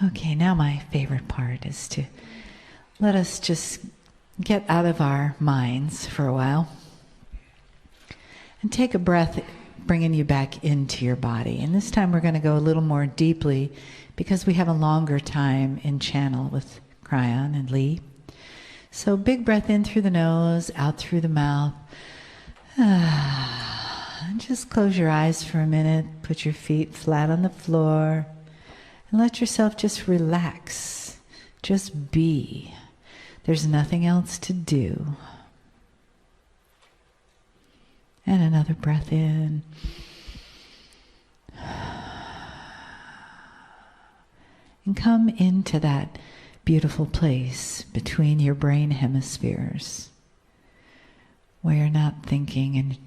Okay, now my favorite part is to let us just get out of our minds for a while and take a breath, bringing you back into your body. And this time we're going to go a little more deeply because we have a longer time in channel with Kryon and Lee. So big breath in through the nose, out through the mouth. And just close your eyes for a minute, put your feet flat on the floor, and let yourself just relax, just be. There's nothing else to do. And another breath in. And come into that beautiful place between your brain hemispheres, where you're not thinking and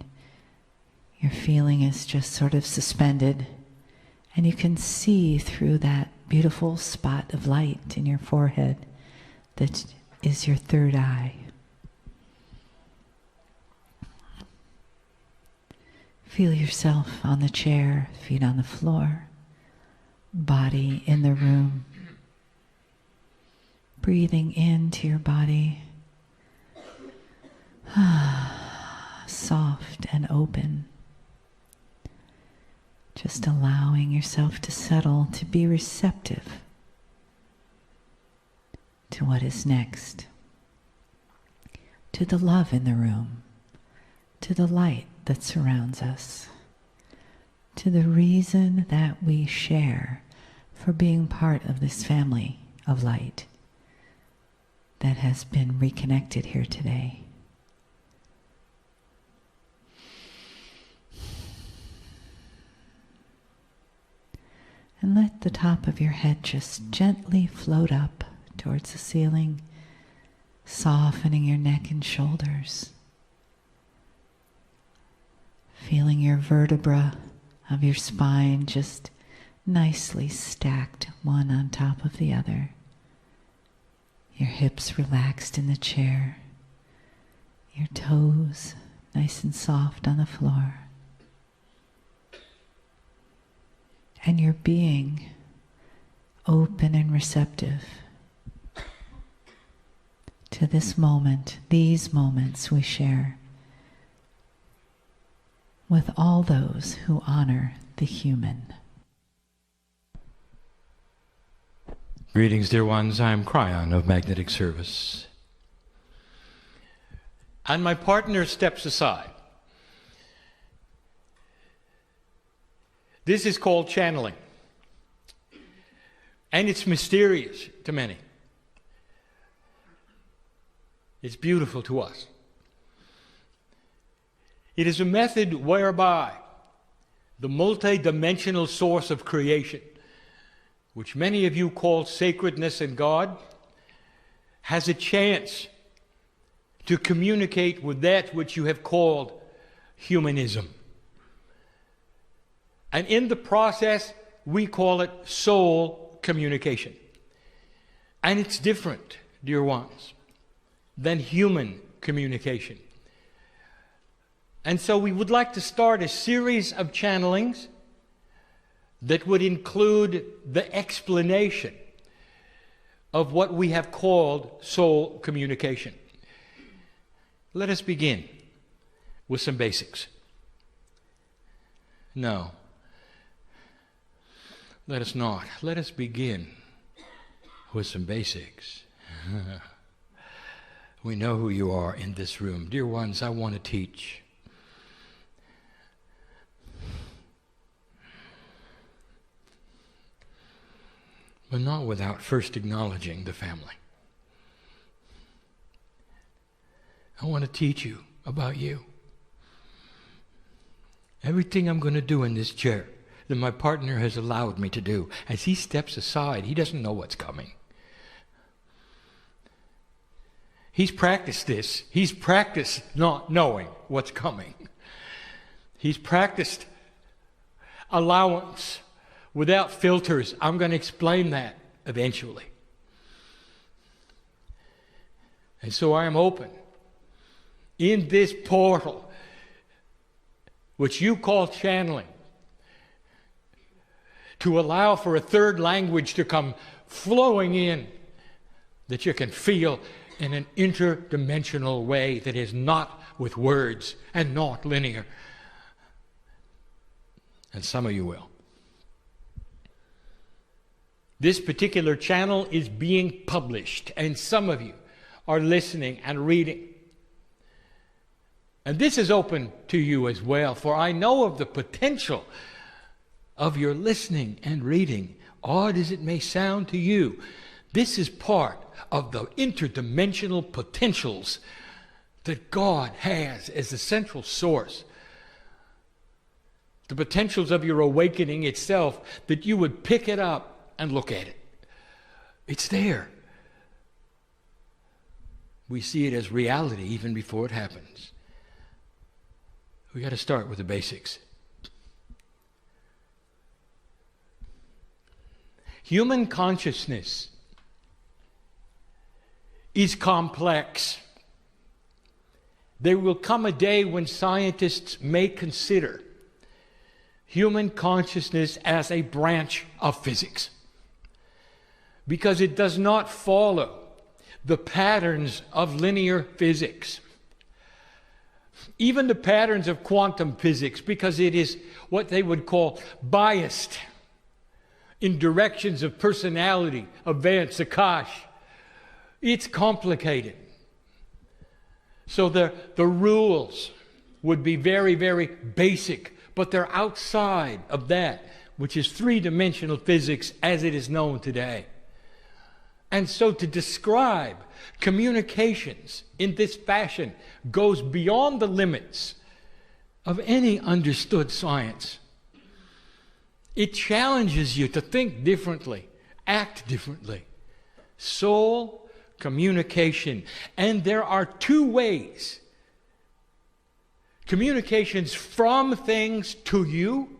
your feeling is just sort of suspended, and you can see through that beautiful spot of light in your forehead that is your third eye. Feel yourself on the chair, feet on the floor, body in the room. Breathing into your body, soft and open. Just allowing yourself to settle, to be receptive to what is next, to the love in the room, to the light that surrounds us, to the reason that we share for being part of this family of light that has been reconnected here today. And let the top of your head just gently float up towards the ceiling, softening your neck and shoulders. Feeling your vertebra of your spine just nicely stacked one on top of the other. Your hips relaxed in the chair. Your toes nice and soft on the floor. And your being open and receptive to this moment, these moments we share with all those who honor the human. Greetings, dear ones. I'm Kryon of Magnetic Service. And my partner steps aside. This is called channeling. And it's mysterious to many. It's beautiful to us. It is a method whereby the multi-dimensional source of creation, which many of you call sacredness and God, has a chance to communicate with that which you have called humanism. And in the process, we call it soul communication. And it's different, dear ones, than human communication. And so we would like to start a series of channelings that would include the explanation of what we have called soul communication. Let us begin with some basics. No. Let us not. Let us begin with some basics. We know who you are in this room. Dear ones, I want to teach. But not without first acknowledging the family. I want to teach you about you. Everything I'm going to do in this chair that my partner has allowed me to do, as he steps aside, he doesn't know what's coming. He's practiced this. He's practiced not knowing what's coming. He's practiced allowance without filters. I'm going to explain that eventually. And so I am open in this portal, which you call channeling, to allow for a third language to come flowing in that you can feel in an interdimensional way that is not with words and not linear. And some of you will. This particular channel is being published, and some of you are listening and reading. And this is open to you as well, for I know of the potential of your listening and reading. Odd as it may sound to you, this is part of the interdimensional potentials that God has as the central source. The potentials of your awakening itself, that you would pick it up and look at it. It's there. We see it as reality even before it happens. We got to start with the basics. Human consciousness is complex. There will come a day when scientists may consider human consciousness as a branch of physics, because it does not follow the patterns of linear physics, even the patterns of quantum physics, because it is what they would call biased in directions of personality, events, Akash. It's complicated. So the rules would be very, very basic, but they're outside of that, which is three-dimensional physics as it is known today. And so to describe communications in this fashion goes beyond the limits of any understood science. It challenges you to think differently, act differently. Soul communication. And there are two ways. Communications from things to you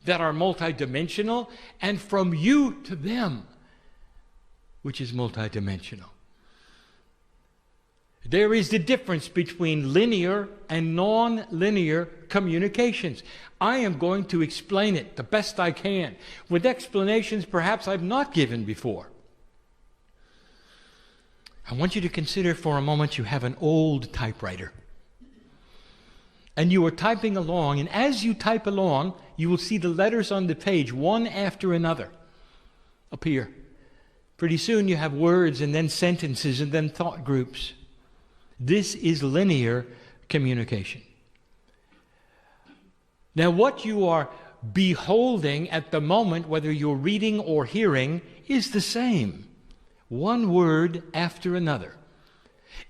that are multidimensional, and from you to them, which is multidimensional. There is the difference between linear and non-linear communications. I am going to explain it the best I can, with explanations perhaps I've not given before. I want you to consider for a moment you have an old typewriter. And you are typing along, and as you type along, you will see the letters on the page, one after another, appear. Pretty soon you have words, and then sentences, and then thought groups. This is linear communication. Now, what you are beholding at the moment, whether you're reading or hearing, is the same. One word after another,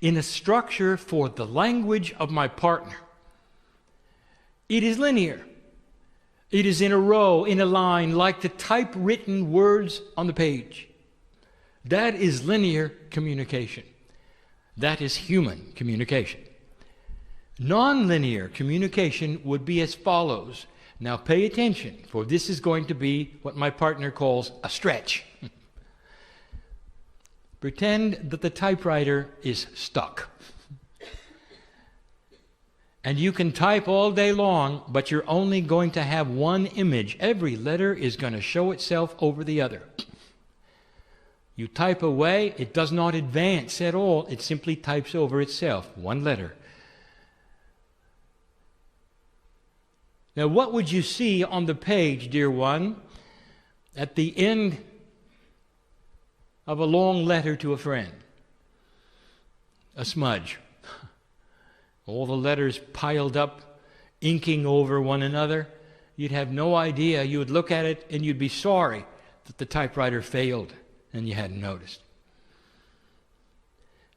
in a structure for the language of my partner. It is linear. It is in a row, in a line, like the typewritten words on the page. That is linear communication. That is human communication. Non-linear communication would be as follows. Now pay attention, for this is going to be what my partner calls a stretch. Pretend that the typewriter is stuck. And you can type all day long, but you're only going to have one image. Every letter is going to show itself over the other. You type away, it does not advance at all. It simply types over itself, one letter. Now, what would you see on the page, dear one, at the end of a long letter to a friend? A smudge. All the letters piled up, inking over one another. You'd have no idea. You would look at it and you'd be sorry that the typewriter failed and you hadn't noticed.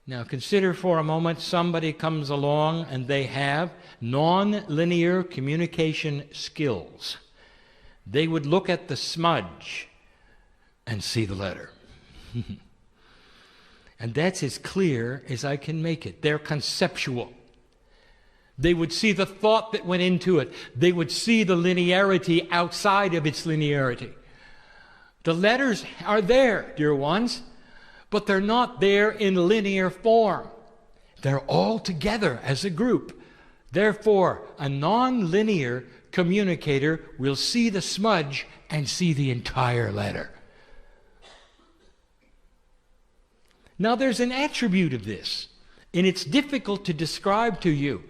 Now consider for a moment somebody comes along and they have non-linear communication skills. They would look at the smudge and see the letter. And that's as clear as I can make it. They're conceptual. They would see the thought that went into it. They would see the linearity outside of its linearity. The letters are there, dear ones, but they're not there in linear form. They're all together as a group. Therefore, a non-linear communicator will see the smudge and see the entire letter. Now there's an attribute of this, and it's difficult to describe to you.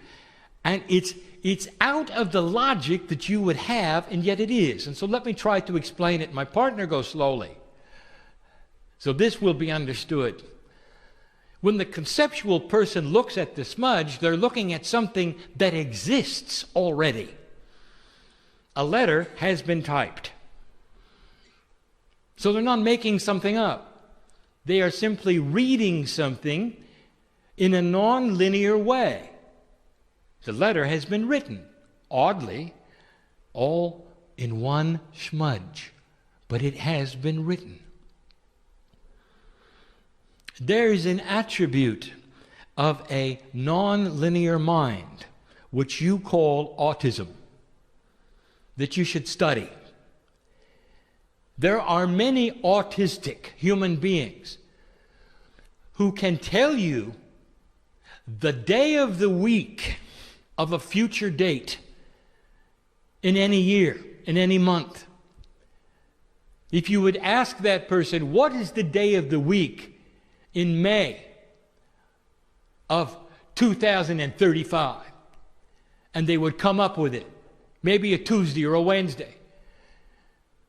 And it's out of the logic that you would have, and yet it is. And so let me try to explain it. My partner goes slowly, so this will be understood. When the conceptual person looks at the smudge, they're looking at something that exists already. A letter has been typed. So they're not making something up. They are simply reading something in a non-linear way. The letter has been written, oddly, all in one smudge, but it has been written. There is an attribute of a non-linear mind, which you call autism, that you should study. There are many autistic human beings who can tell you the day of the week of a future date in any year, in any month. If you would ask that person, what is the day of the week in May of 2035? And they would come up with it, maybe a Tuesday or a Wednesday.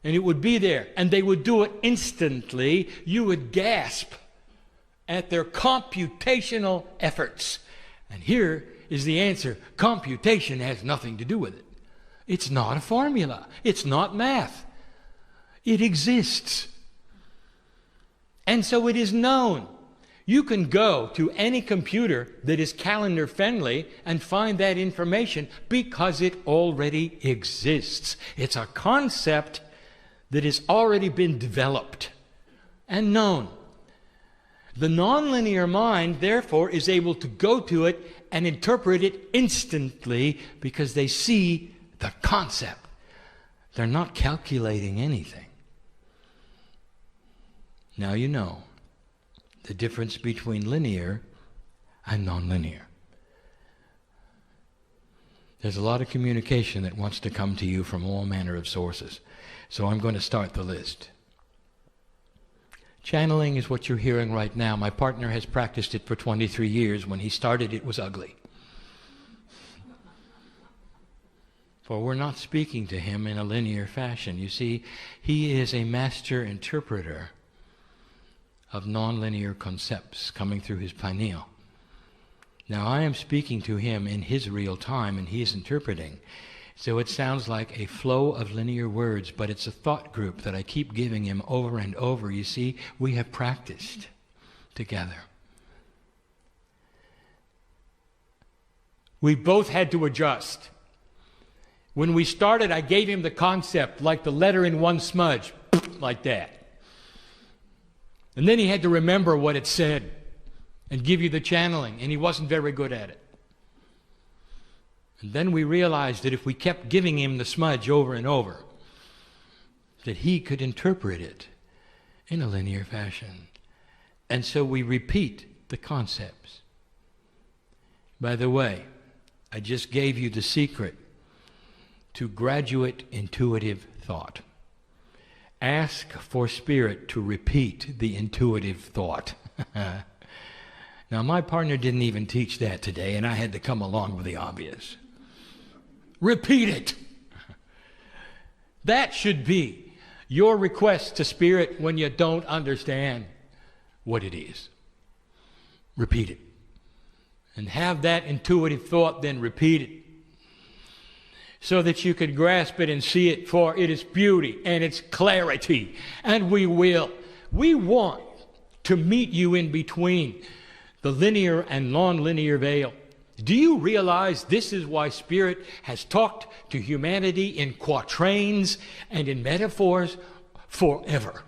And it would be there, and they would do it instantly. You would gasp at their computational efforts. And here is the answer. Computation has nothing to do with it. It's not a formula. It's not math. It exists. And so it is known. You can go to any computer that is calendar friendly and find that information because it already exists. It's a concept that has already been developed and known. The nonlinear mind, therefore, is able to go to it and interpret it instantly because they see the concept. They're not calculating anything. Now you know the difference between linear and nonlinear. There's a lot of communication that wants to come to you from all manner of sources. So I'm going to start the list. Channeling is what you're hearing right now. My partner has practiced it for 23 years. When he started, it was ugly. For we're not speaking to him in a linear fashion. You see, he is a master interpreter of nonlinear concepts coming through his pineal. Now I am speaking to him in his real time, and he is interpreting. So it sounds like a flow of linear words, but it's a thought group that I keep giving him over and over. You see, we have practiced together. We both had to adjust. When we started, I gave him the concept, like the letter in one smudge, like that. And then he had to remember what it said and give you the channeling, and he wasn't very good at it. And then we realized that if we kept giving him the smudge over and over, that he could interpret it in a linear fashion. And so we repeat the concepts. By the way, I just gave you the secret to graduate intuitive thought. Ask for Spirit to repeat the intuitive thought. Now, my partner didn't even teach that today, and I had to come along with the obvious. Repeat it. That should be your request to Spirit when you don't understand what it is. Repeat it. And have that intuitive thought then repeat it, so that you could grasp it and see it for it is beauty and its clarity. And we will. We want to meet you in between the linear and non-linear veil. Do you realize this is why Spirit has talked to humanity in quatrains and in metaphors forever?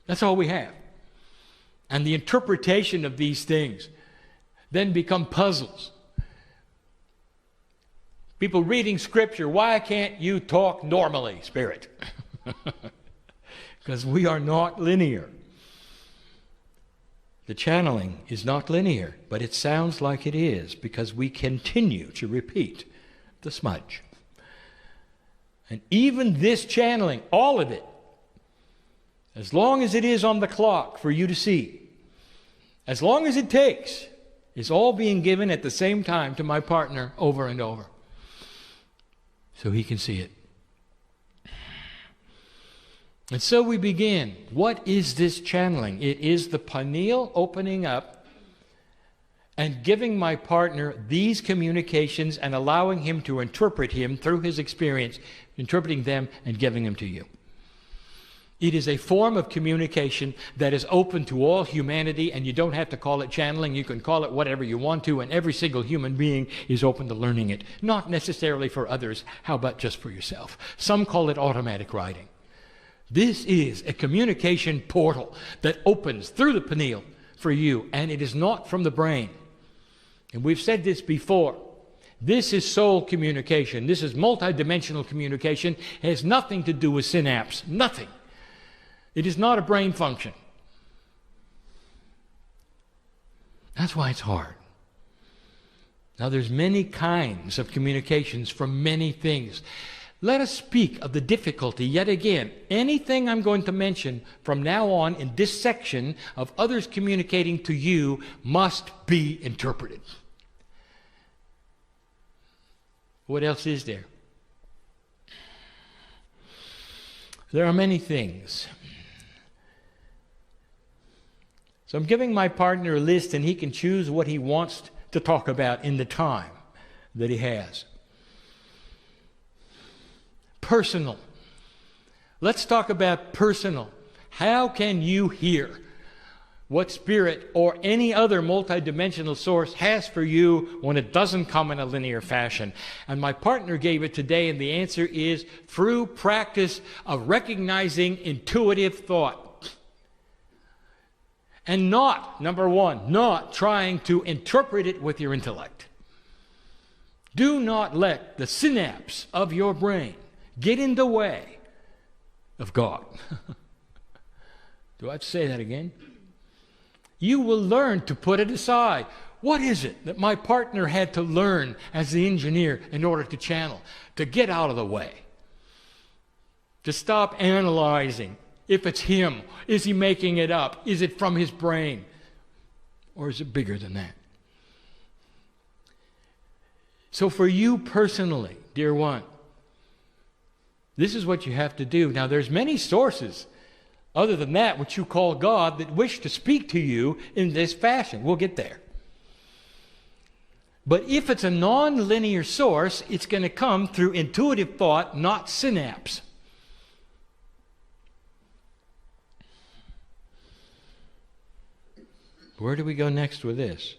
That's all we have. And the interpretation of these things then become puzzles. People reading Scripture, why can't you talk normally, Spirit? Because we are not linear. The channeling is not linear, but it sounds like it is because we continue to repeat the smudge. And even this channeling, all of it, as long as it is on the clock for you to see, as long as it takes, is all being given at the same time to my partner over and over, so he can see it. And so we begin. What is this channeling? It is the pineal opening up and giving my partner these communications and allowing him to interpret him through his experience, interpreting them and giving them to you. It is a form of communication that is open to all humanity, and you don't have to call it channeling. You can call it whatever you want to, and every single human being is open to learning it. Not necessarily for others. How about just for yourself? Some call it automatic writing. This is a communication portal that opens through the pineal for you, and it is not from the brain. And we've said this before. This is soul communication. This is multidimensional communication. It has nothing to do with synapse. Nothing. It is not a brain function. That's why it's hard. Now, there's many kinds of communications from many things. Let us speak of the difficulty yet again. Anything I'm going to mention from now on in this section of others communicating to you must be interpreted. What else is there? There are many things. So I'm giving my partner a list, and he can choose what he wants to talk about in the time that he has. Personal. Let's talk about personal. How can you hear what spirit or any other multidimensional source has for you when it doesn't come in a linear fashion? And my partner gave it today, and the answer is through practice of recognizing intuitive thought. And not, number one, not trying to interpret it with your intellect. Do not let the synapse of your brain get in the way of God. Do I have to say that again? You will learn to put it aside. What is it that my partner had to learn as the engineer in order to channel? To get out of the way. To stop analyzing. If it's him, is he making it up? Is it from his brain? Or is it bigger than that? So for you personally, dear one, this is what you have to do. Now, there's many sources other than that which you call God that wish to speak to you in this fashion. We'll get there. But if it's a non-linear source, it's going to come through intuitive thought, not synapse. Where do we go next with this?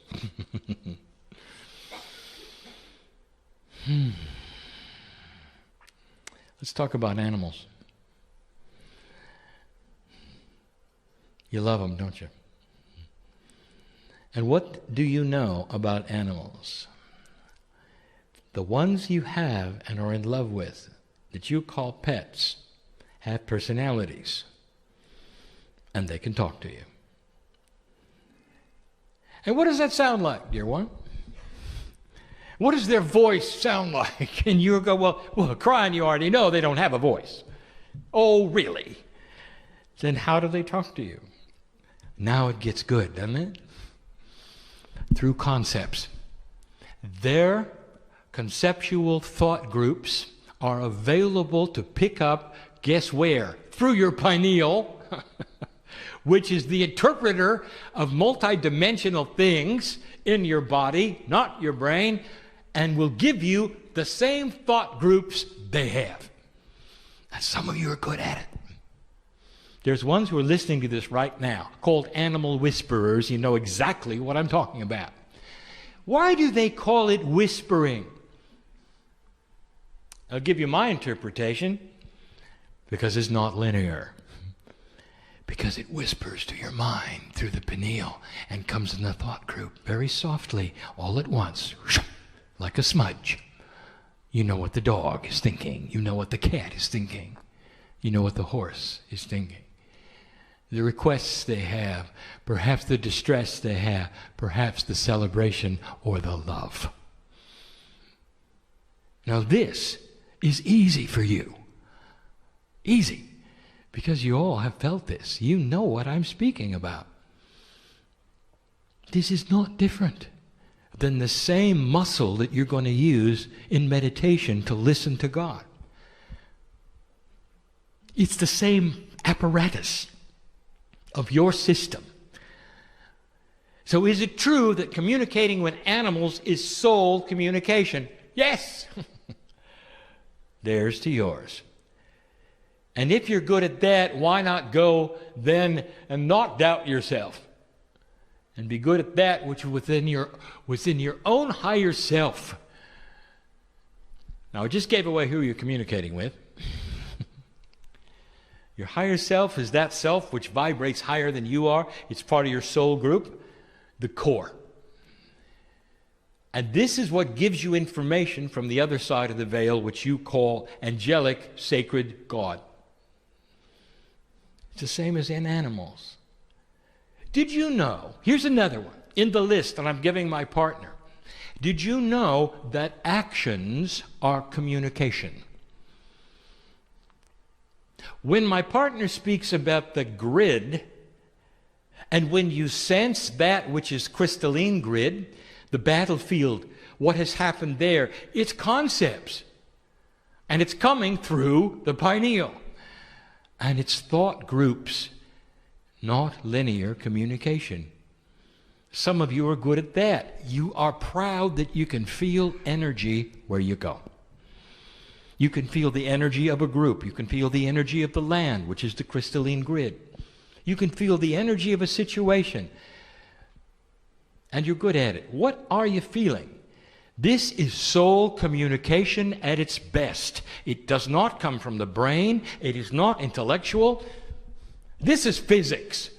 Let's talk about animals. You love them, don't you? And what do you know about animals? The ones you have and are in love with, that you call pets, have personalities. And they can talk to you. And what does that sound like, dear one? What does their voice sound like? And you go, well, Kryon, you already know they don't have a voice. Oh, really? Then how do they talk to you? Now it gets good, doesn't it? Through concepts. Their conceptual thought groups are available to pick up, guess where? Through your pineal, which is the interpreter of multidimensional things in your body, not your brain, and will give you the same thought groups they have. And some of you are good at it. There's ones who are listening to this right now, called animal whisperers. You know exactly what I'm talking about. Why do they call it whispering? I'll give you my interpretation. Because it's not linear. Because it whispers to your mind through the pineal and comes in the thought group very softly, all at once, like a smudge. You know what the dog is thinking. You know what the cat is thinking. You know what the horse is thinking. The requests they have, perhaps the distress they have, perhaps the celebration or the love. Now this is easy for you. Easy. Because you all have felt this. You know what I'm speaking about. This is not different than the same muscle that you're going to use in meditation to listen to God. It's the same apparatus of your system. So is it true that communicating with animals is soul communication? Yes. Theirs to yours. And if you're good at that, why not go then and not doubt yourself? And be good at that which is within your own higher self. Now, I just gave away who you're communicating with. Your higher self is that self which vibrates higher than you are. It's part of your soul group, the core. And this is what gives you information from the other side of the veil, which you call angelic, sacred God. It's the same as in animals. Did you know, here's another one, in the list that I'm giving my partner. Did you know that actions are communication? When my partner speaks about the grid, and when you sense that which is crystalline grid, the battlefield, what has happened there, it's concepts. And it's coming through the pineal. And it's thought groups, not linear communication. Some of you are good at that. You are proud that you can feel energy where you go. You can feel the energy of a group. You can feel the energy of the land, which is the crystalline grid. You can feel the energy of a situation. And you're good at it. What are you feeling? This is soul communication at its best. It does not come from the brain. It is not intellectual. This is physics.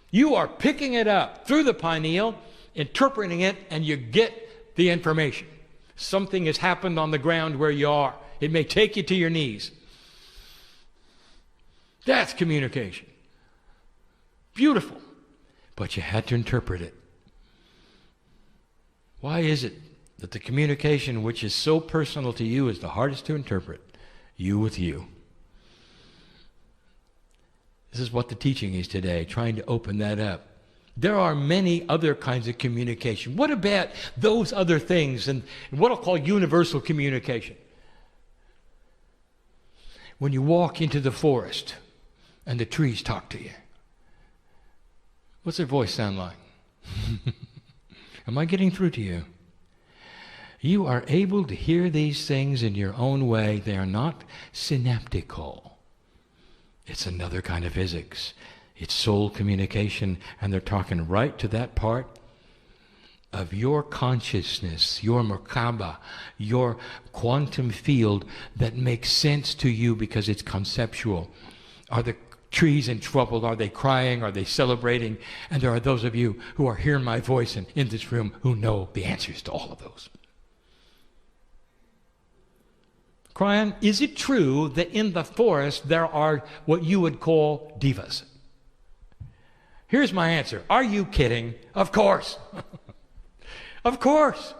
You are picking it up through the pineal, interpreting it, and you get the information. Something has happened on the ground where you are. It may take you to your knees. That's communication. Beautiful. But you had to interpret it. Why is it that the communication which is so personal to you is the hardest to interpret? You with you. This is what the teaching is today, trying to open that up. There are many other kinds of communication. What about those other things and what I'll call universal communication? When you walk into the forest and the trees talk to you, what's their voice sound like? Am I getting through to you? You are able to hear these things in your own way. They are not synaptical. It's another kind of physics. It's soul communication, and they're talking right to that part of your consciousness, your Merkaba, your quantum field that makes sense to you because it's conceptual. Are the trees in trouble? Are they crying? Are they celebrating? And there are those of you who are hearing my voice and in this room who know the answers to all of those. Kryon, is it true that in the forest there are what you would call divas? Here's my answer. Are you kidding? Of course. Of course.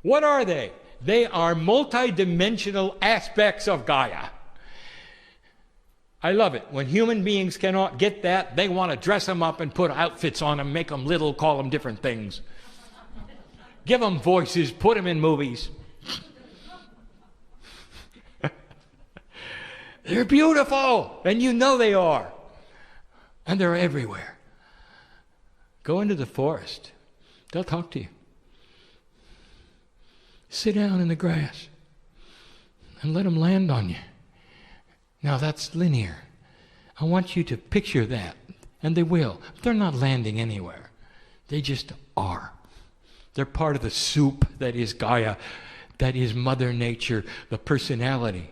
What are they? They are multidimensional aspects of Gaia. I love it. When human beings cannot get that, they want to dress them up and put outfits on them, make them little, call them different things. Give them voices, put them in movies. They're beautiful, and you know they are. And they're everywhere. Go into the forest. They'll talk to you. Sit down in the grass and let them land on you. Now that's linear. I want you to picture that, and they will. They're not landing anywhere. They just are. They're part of the soup that is Gaia, that is Mother Nature, the personality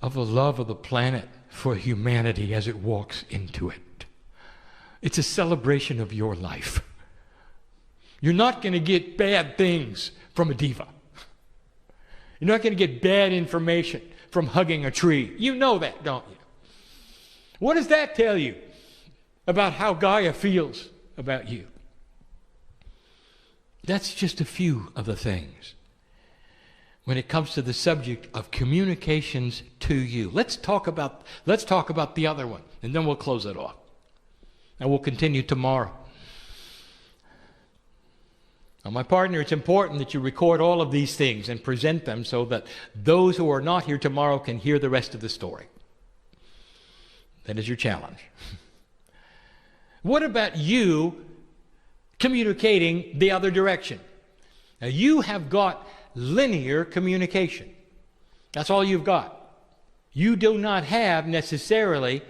of the love of the planet for humanity as it walks into it. It's a celebration of your life. You're not going to get bad things from a diva. You're not going to get bad information from hugging a tree. You know that, don't you? What does that tell you about how Gaia feels about you? That's just a few of the things. when it comes to the subject of communications to you. Let's talk about the other one, and then we'll close it off. And we'll continue tomorrow. Now, my partner, it's important that you record all of these things and present them so that those who are not here tomorrow can hear the rest of the story. That is your challenge. What about you communicating the other direction? Now, you have got linear communication. That's all you've got. You do not have necessarily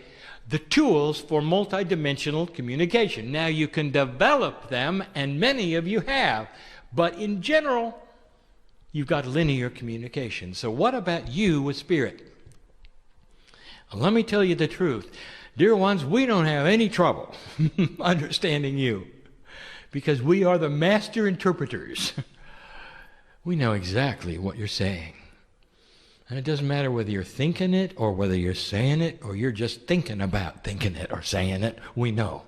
the tools for multidimensional communication. Now, you can develop them, and many of you have, but in general, you've got linear communication. So what about you with Spirit? Well, let me tell you the truth. Dear ones, we don't have any trouble understanding you because we are the master interpreters. We know exactly what you're saying. And it doesn't matter whether you're thinking it or whether you're saying it or you're just thinking about thinking it or saying it. We know.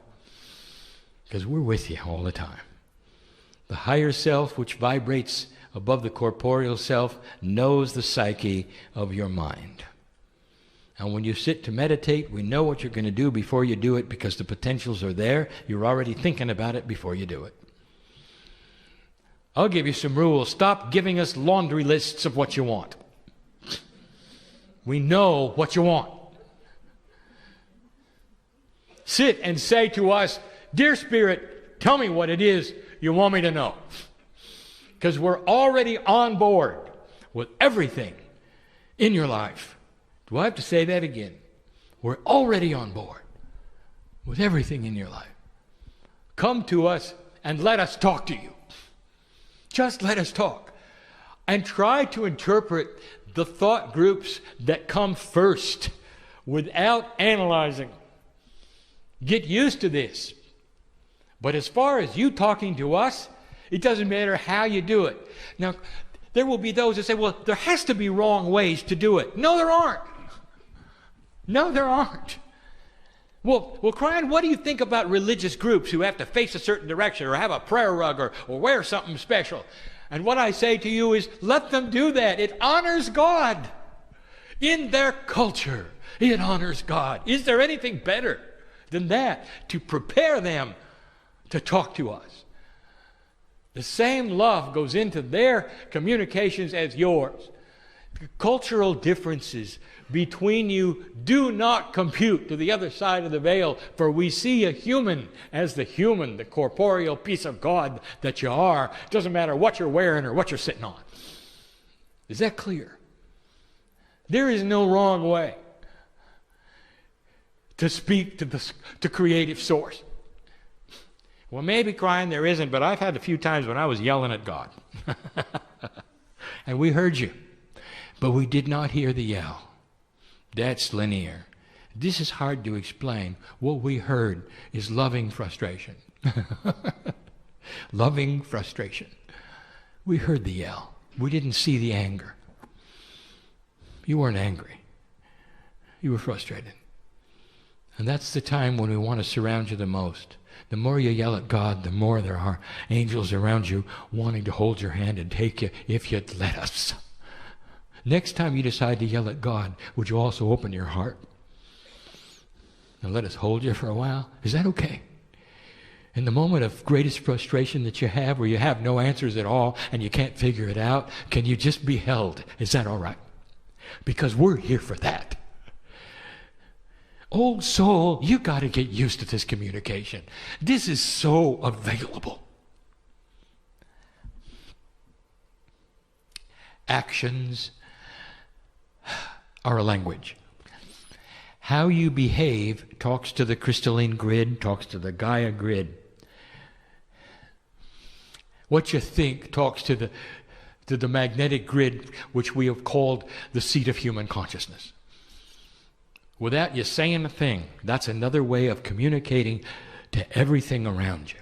Because we're with you all the time. The higher self, which vibrates above the corporeal self, knows the psyche of your mind. And when you sit to meditate, we know what you're going to do before you do it because the potentials are there. You're already thinking about it before you do it. I'll give you some rules. Stop giving us laundry lists of what you want. We know what you want. Sit and say to us, Dear Spirit, tell me what it is you want me to know. Because we're already on board with everything in your life. Do I have to say that again? We're already on board with everything in your life. Come to us and let us talk to you. Just let us talk. And try to interpret the thought groups that come first without analyzing. Get used to this. But as far as you talking to us, it doesn't matter how you do it. Now, there will be those that say, well, there has to be wrong ways to do it. No, there aren't. No, there aren't. Well, Kryon, what do you think about religious groups who have to face a certain direction or have a prayer rug or wear something special? And what I say to you is, let them do that. It honors God. In their culture, it honors God. Is there anything better than that to prepare them to talk to us? The same love goes into their communications as yours. The cultural differences between you do not compute to the other side of the veil, for we see a human as the human, the corporeal piece of God that you are. It doesn't matter what you're wearing or what you're sitting on. Is that clear? There is no wrong way to speak to the creative source. Well, maybe, Kryon, there isn't, but I've had a few times when I was yelling at God. And we heard you, but we did not hear the yell. That's linear. This is hard to explain. What we heard is loving frustration. Loving frustration. We heard the yell. We didn't see the anger. You weren't angry. You were frustrated. And that's the time when we want to surround you the most. The more you yell at God, the more there are angels around you wanting to hold your hand and take you if you'd let us. Next time you decide to yell at God, would you also open your heart and let us hold you for a while? Is that okay? In the moment of greatest frustration that you have, where you have no answers at all and you can't figure it out, can you just be held? Is that all right? Because we're here for that. Old soul, you got to get used to this communication. This is so available. Actions are a language. How you behave talks to the crystalline grid, talks to the Gaia grid. What you think talks to the magnetic grid, which we have called the seat of human consciousness. Without you saying a thing, that's another way of communicating to everything around you.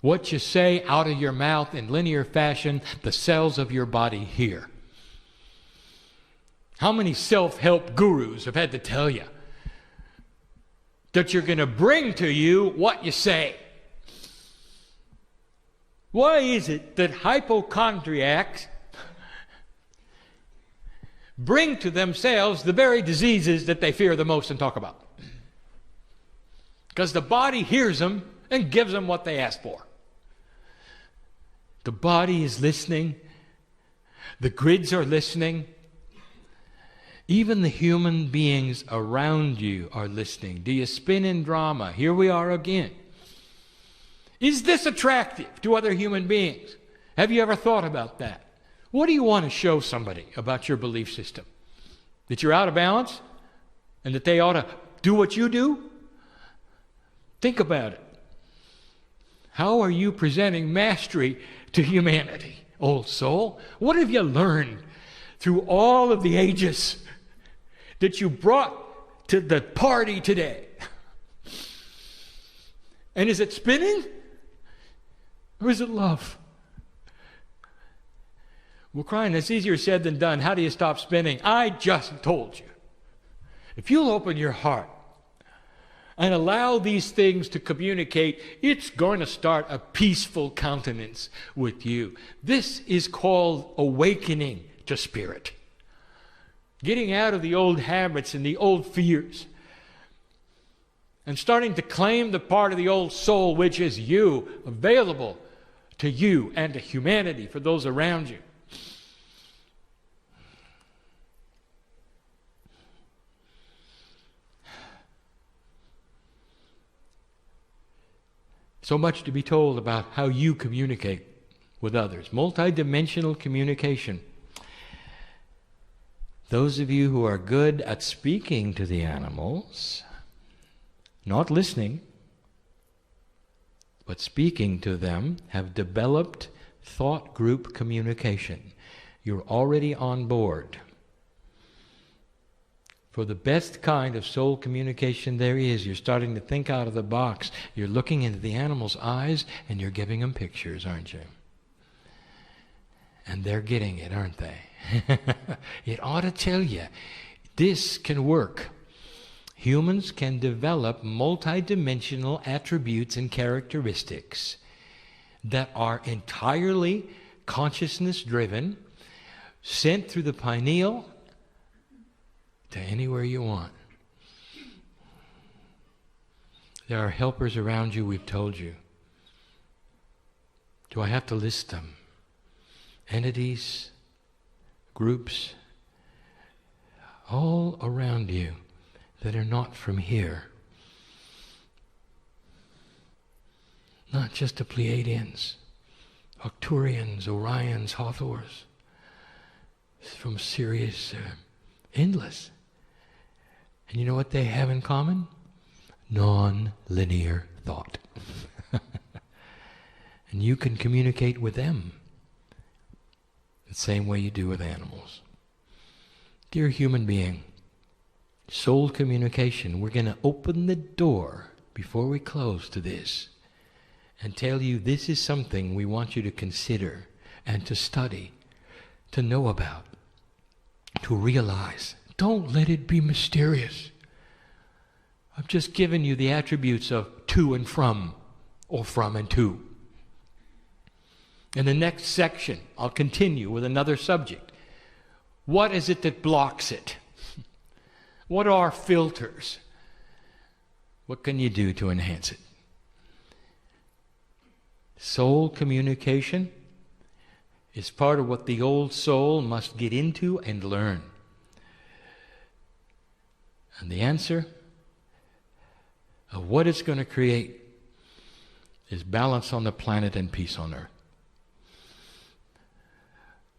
What you say out of your mouth in linear fashion, the cells of your body hear. How many self-help gurus have had to tell you that you're going to bring to you what you say? Why is it that hypochondriacs bring to themselves the very diseases that they fear the most and talk about. Because the body hears them and gives them what they ask for. The body is listening. The grids are listening. Even the human beings around you are listening. Do you spin in drama? Here we are again. Is this attractive to other human beings? Have you ever thought about that? What do you want to show somebody about your belief system? That you're out of balance? And that they ought to do what you do? Think about it. How are you presenting mastery to humanity, old soul? What have you learned through all of the ages that you brought to the party today? And is it spinning? Or is it love? Well, Kryon, it's easier said than done. How do you stop spinning? I just told you. If you'll open your heart and allow these things to communicate, it's going to start a peaceful countenance with you. This is called awakening to spirit. Getting out of the old habits and the old fears. And starting to claim the part of the old soul which is you, available to you and to humanity, for those around you. So much to be told about how you communicate with others. Multidimensional communication. Those of you who are good at speaking to the animals, not listening, but speaking to them, have developed thought group communication. You're already on board. For the best kind of soul communication there is, you're starting to think out of the box. You're looking into the animal's eyes and you're giving them pictures, aren't you? And they're getting it, aren't they? It ought to tell you, this can work. Humans can develop multidimensional attributes and characteristics that are entirely consciousness-driven, sent through the pineal to anywhere you want. There are helpers around you, we've told you. Do I have to list them? Entities, groups, all around you that are not from here. Not just the Pleiadians, Arcturians, Orions, Hathors, from Sirius, endless. And you know what they have in common? Non-linear thought. And you can communicate with them the same way you do with animals. Dear human being, soul communication, we're going to open the door before we close to this and tell you this is something we want you to consider and to study, to know about, to realize. Don't let it be mysterious. I've just given you the attributes of to and from, or from and to. In the next section, I'll continue with another subject. What is it that blocks it? What are filters? What can you do to enhance it? Soul communication is part of what the old soul must get into and learn. And the answer of what it's going to create is balance on the planet and peace on earth.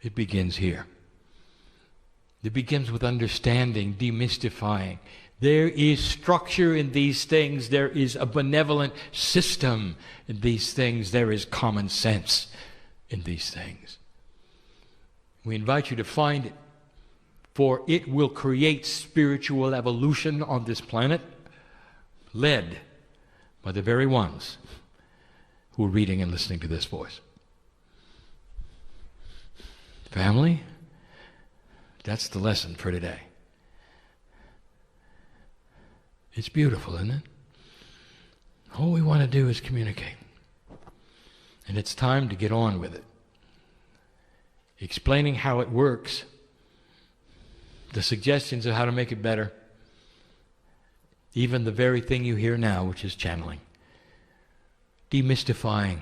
It begins here. It begins with understanding, demystifying. There is structure in these things. There is a benevolent system in these things. There is common sense in these things. We invite you to find it, for it will create spiritual evolution on this planet, led by the very ones who are reading and listening to this voice. Family, that's the lesson for today. It's beautiful, isn't it? All we want to do is communicate. And it's time to get on with it. Explaining how it works the suggestions of how to make it better, even the very thing you hear now, which is channeling, demystifying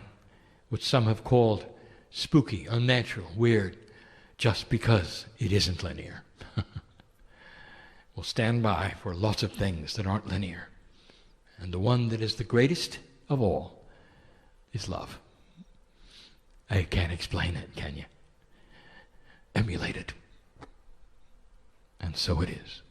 what some have called spooky, unnatural, weird, just because it isn't linear. We'll stand by for lots of things that aren't linear. And the one that is the greatest of all is love. I can't explain it, can you? Emulate it. And so it is.